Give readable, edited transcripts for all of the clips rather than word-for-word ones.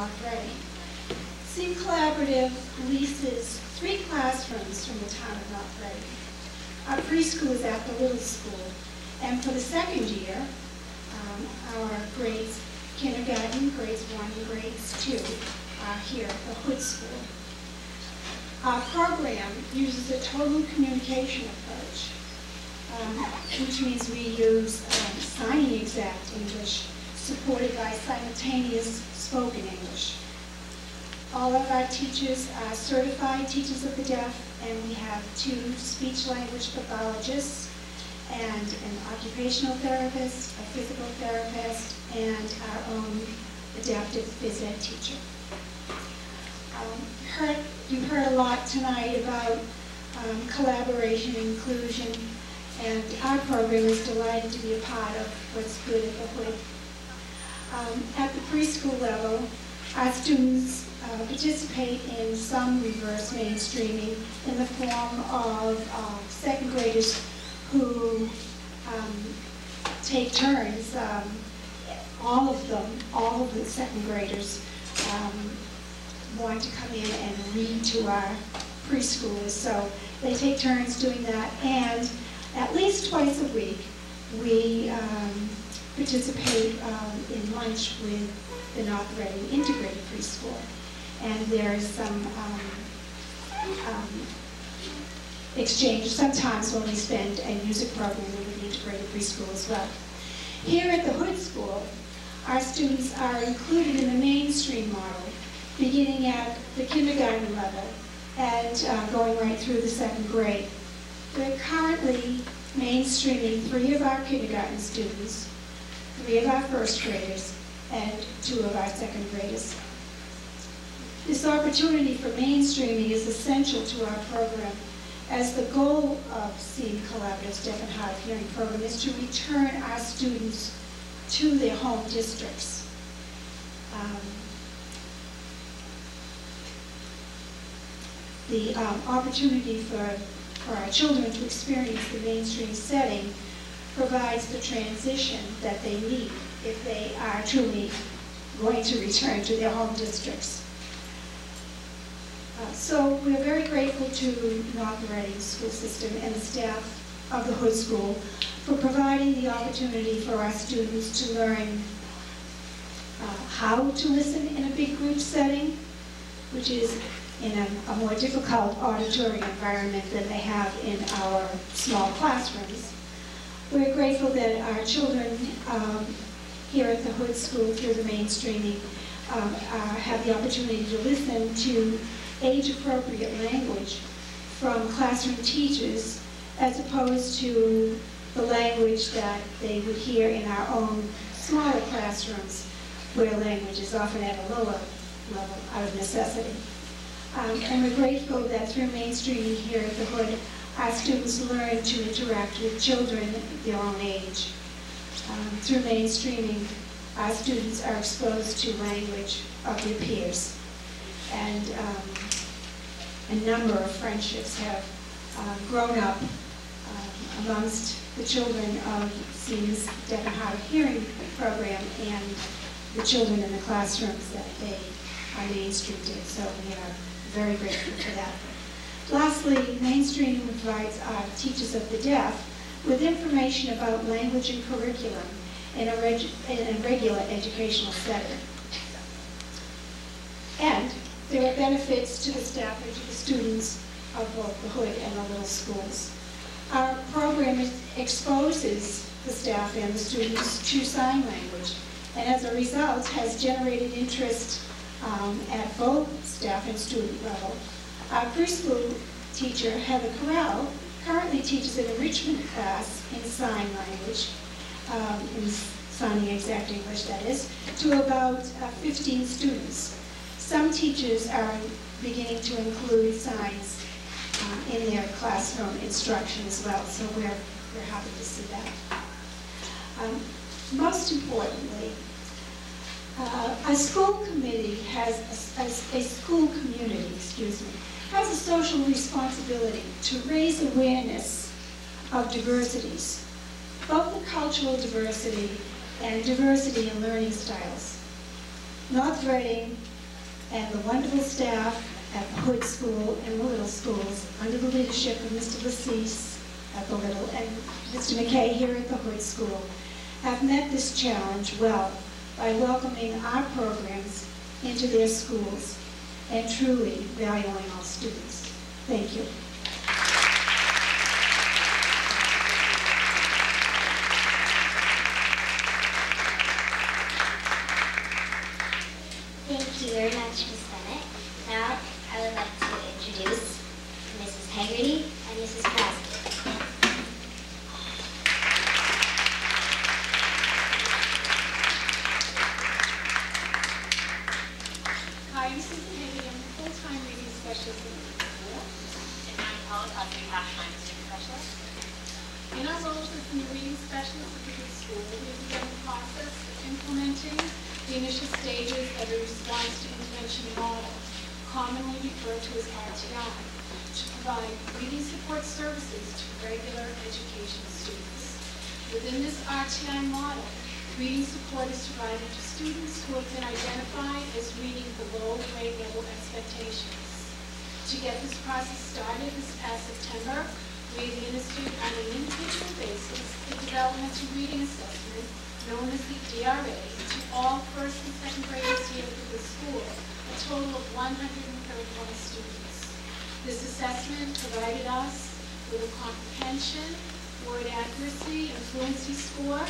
North Reading. SEAM Collaborative leases 3 classrooms from the town of North Reading. Our preschool is at the Little School, and for the second year, our grades, kindergarten, grades 1 and grades 2, are here at the Hood School. Our program uses a total communication approach, which means we use signing exact English supported by simultaneous spoken English. All of our teachers are certified teachers of the deaf, and we have 2 speech-language pathologists and an occupational therapist, a physical therapist, and our own adaptive phys ed teacher. You've heard a lot tonight about collaboration and inclusion, and our program is delighted to be a part of what's good at the Hood. At the preschool level, our students participate in some reverse mainstreaming in the form of second graders who take turns. All of the second graders want to come in and read to our preschoolers. So they take turns doing that, and at least twice a week we participate in lunch with the North Reading Integrated Preschool. And there's some exchange sometimes when we spend a music program with the Integrated Preschool as well. Here at the Hood School, our students are included in the mainstream model, beginning at the kindergarten level and going right through the 2nd grade. We're currently mainstreaming 3 of our kindergarten students, 3 of our 1st graders, and 2 of our 2nd graders. This opportunity for mainstreaming is essential to our program, as the goal of SEAM Collaborative's Deaf and Hard of Hearing program is to return our students to their home districts. The opportunity for our children to experience the mainstream setting provides the transition that they need if they are truly going to return to their home districts. So we're very grateful to North Reading School System and the staff of the Hood School for providing the opportunity for our students to learn how to listen in a big group setting, which is in a more difficult auditory environment than they have in our small classrooms. We're grateful that our children here at the Hood School, through the mainstreaming, have the opportunity to listen to age-appropriate language from classroom teachers, as opposed to the language that they would hear in our own smaller classrooms, where language is often at a lower level out of necessity. And we're grateful that through mainstreaming here at the Hood, our students learn to interact with children their own age. Through mainstreaming, our students are exposed to language of their peers. And a number of friendships have grown up amongst the children of SEAM's Deaf and Hard of Hearing program and the children in the classrooms that they are mainstreamed in. So we are very grateful for that. Lastly, mainstreaming provides our teachers of the deaf with information about language and curriculum in a regular educational setting. And there are benefits to the staff and to the students of both the Hood and the Little Schools. Our program exposes the staff and the students to sign language, and as a result has generated interest at both staff and student level. Our preschool teacher, Heather Corral, currently teaches an enrichment class in sign language, in signing exact English that is, to about 15 students. Some teachers are beginning to include signs in their classroom instruction as well, so we're happy to see that. Most importantly, a school committee has, a school community, has a social responsibility to raise awareness of diversities, both the cultural diversity and diversity in learning styles. North Reading and the wonderful staff at the Hood School and the Little Schools, under the leadership of Mr. Lassise at the Little and Mr. McKay here at the Hood School, have met this challenge well by welcoming our programs into their schools and truly valuing all students. Thank you. Thank you very much, Ms. Bennett. Now, I would like to introduce Mrs. Haggerty and Mrs. Crosby. Hi, I'm Susan Haggerty. I'm the full-time reading specialist in the school. And I'm Paula Cosby, half-time student specialist. In our roles as the reading specialist at the Good School, we have begun the process of implementing the initial stages of a response to intervention model, commonly referred to as RTI, to provide reading support services to regular education students. Within this RTI model, reading support is provided to students who have been identified as reading below grade level expectations. To get this process started this past September, we administered on an individual basis the developmental reading assessment, known as the DRA, to all first and second graders here at the school, a total of 131 students. This assessment provided us with a comprehension, word accuracy, and fluency score,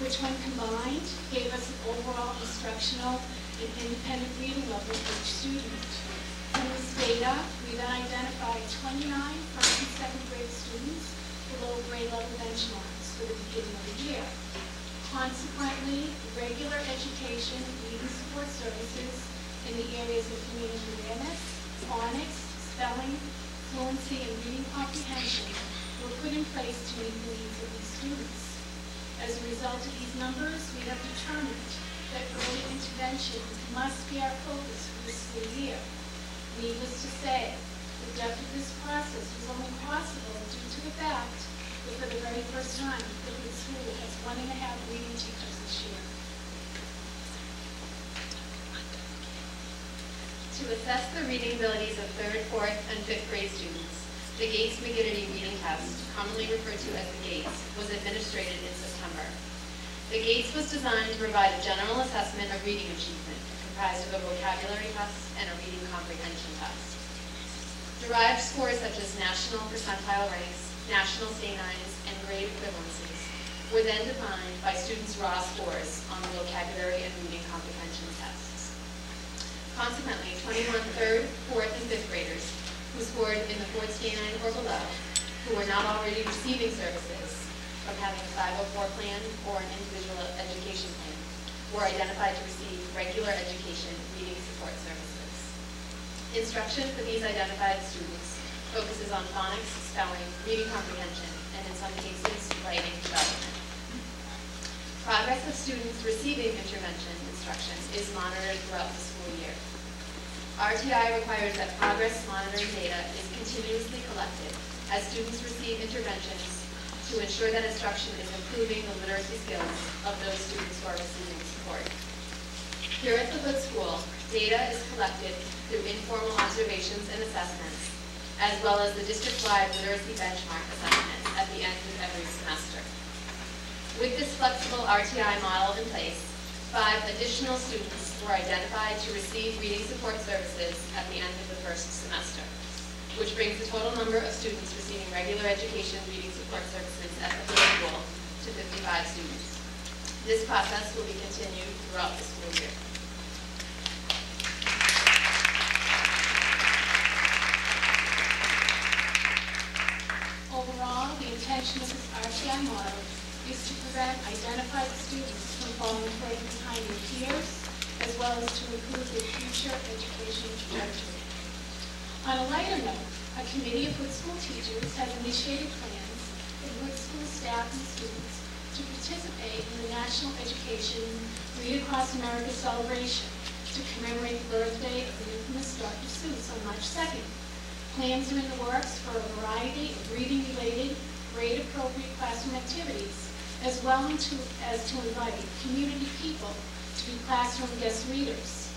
which when combined gave us an overall instructional and independent reading level for each student. From this data, we then identified 29 first and second grade students below grade level benchmarks for the beginning of the year. Consequently, regular education reading support services in the areas of community awareness, phonics, spelling, fluency, and reading comprehension were put in place to meet the needs of these students. As a result of these numbers, we have determined that early intervention must be our focus for this school year. Needless to say, the depth of this process was only possible due to the fact that for the very first time, the Hood School has 1.5 reading teachers this year. To assess the reading abilities of 3rd, 4th, and 5th grade students, the Gates-McGinnity reading test, commonly referred to as the GATES, was administered in September. The GATES was designed to provide a general assessment of reading achievement, comprised of a vocabulary test and a reading comprehension test. Derived scores such as national percentile ranks, national stanines, and grade equivalencies were then defined by students' raw scores on the vocabulary and reading comprehension tests. Consequently, 21 3rd, 4th, and 5th graders who scored in the 4th stanine or below, who were not already receiving services from having a 504 plan or an individual education plan, were identified to receive regular education reading support services. Instruction for these identified students focuses on phonics, spelling, reading comprehension, and in some cases, writing development. Progress of students receiving intervention instruction is monitored throughout the school year. RTI requires that progress monitoring data is continuously collected as students receive interventions to ensure that instruction is improving the literacy skills of those students who are receiving support. Here at the Hood School, data is collected through informal observations and assessments, as well as the district-wide literacy benchmark assessment at the end of every semester. With this flexible RTI model in place, 5 additional students were identified to receive reading support services at the end of the first semester, which brings the total number of students receiving regular education reading support services at the Hood School to 55 students. This process will be continued throughout the school year. Overall, the intention of this RTI model is to prevent identified students from falling further behind their peers, as well as to improve their future education trajectory. On a lighter note, a committee of Hood School teachers has initiated plans for Hood School staff and students to participate in the National Education Read Across America celebration to commemorate the birthday of the infamous Dr. Seuss on March 2nd. Plans are in the works for a variety of reading-related, grade-appropriate classroom activities, as well as to invite community people to be classroom guest readers.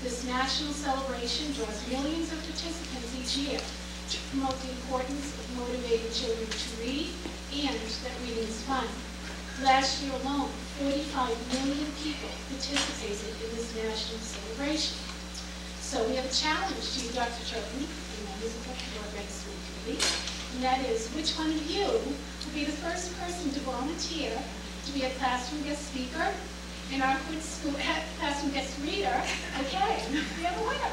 This national celebration draws millions of participants each year to promote the importance of motivating children to read and that reading is fun. Last year alone, 45 million people participated in this national celebration. So we have a challenge to you, Dr. Chilton, and members of the North School Committee, and that is, which one of you will be the first person to volunteer to be a classroom guest speaker in our Hood School, classroom guest reader, okay, we have a winner,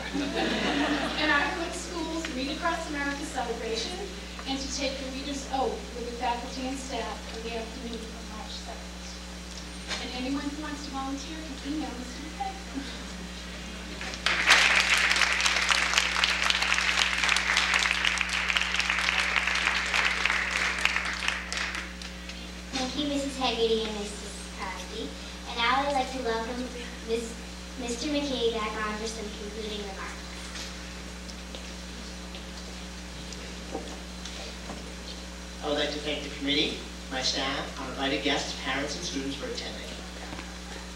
in our Hood Schools Read Across America celebration, and to take the reader's oath with the faculty and staff on the afternoon of March 2nd. And anyone who wants to volunteer can email Mr. McKay. Thank you, Mrs. Hegarty and Mrs. Crosby. And now I'd like to welcome Mr. McKay back on for some concluding remarks. I would like to thank the committee, my staff, our invited guests, parents, and students for attending.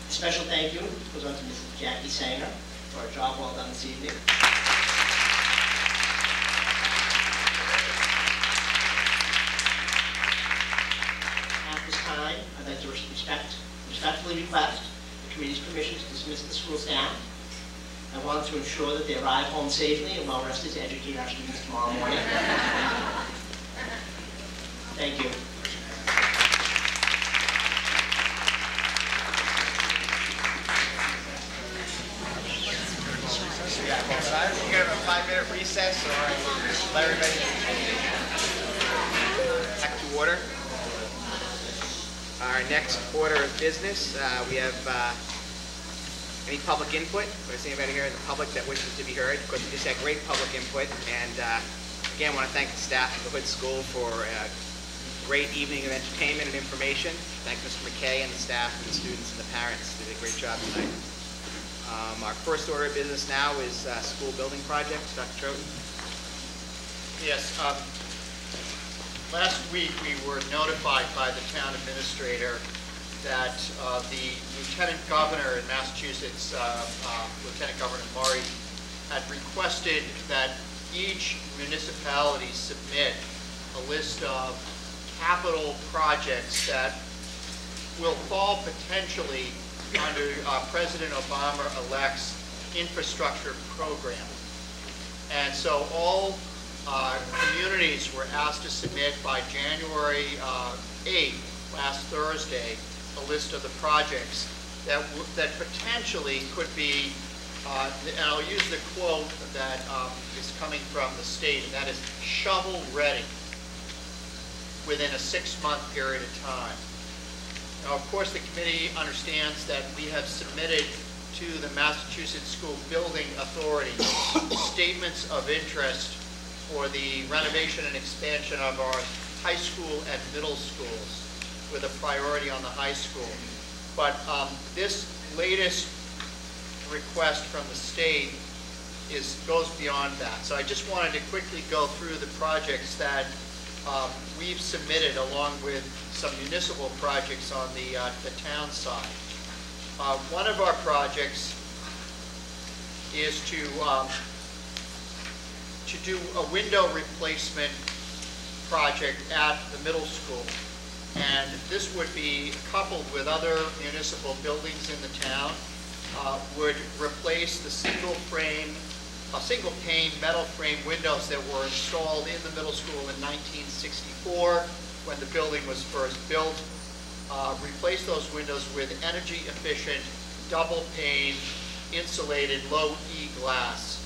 A special thank you goes on to Mrs. Jackie Sanger for a job well done this evening. At this time, I'd like to respectfully request the committee's permission to dismiss the school staff. I want to ensure that they arrive home safely and well rested to educate our students tomorrow morning. Thank you. We're going to have a 5-minute recess, or let everybody back to order. Our next order of business, we have any public input. Is anybody here in the public that wishes to be heard? Of course, we just had great public input, and again, I want to thank the staff of the Hood School for a great evening of entertainment and information. Thank Mr. McKay and the staff and the students and the parents. They did a great job tonight. Our first order of business now is school building projects. Dr. Troughton. Yes. Last week we were notified by the town administrator that the Lieutenant Governor in Massachusetts, Lieutenant Governor Murray, had requested that each municipality submit a list of capital projects that will fall potentially under President Obama-elect's infrastructure program. And so all communities were asked to submit by January 8th, last Thursday, a list of the projects that potentially could be, and I'll use the quote that is coming from the state, and that is shovel ready within a 6-month period of time. Now, of course, the committee understands that we have submitted to the Massachusetts School Building Authority statements of interest for the renovation and expansion of our high school and middle schools, with a priority on the high school. But this latest request from the state goes beyond that. So I just wanted to quickly go through the projects that we've submitted, along with some municipal projects on the town side. One of our projects is to do a window replacement project at the middle school. And this would be coupled with other municipal buildings in the town, would replace the single pane metal frame windows that were installed in the middle school in 1964 when the building was first built. Replace those windows with energy efficient, double pane, insulated, low E glass.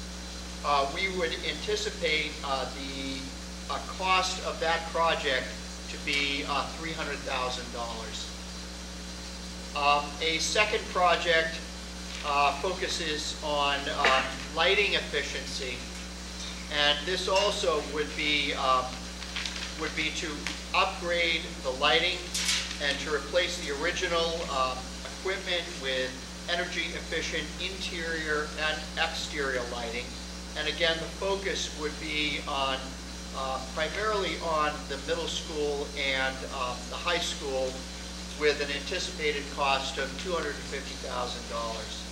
We would anticipate the cost of that project to be $300,000. A second project focuses on lighting efficiency, and this also would be to upgrade the lighting and to replace the original equipment with energy efficient interior and exterior lighting. And again, the focus would be on primarily on the middle school and the high school, with an anticipated cost of $250,000.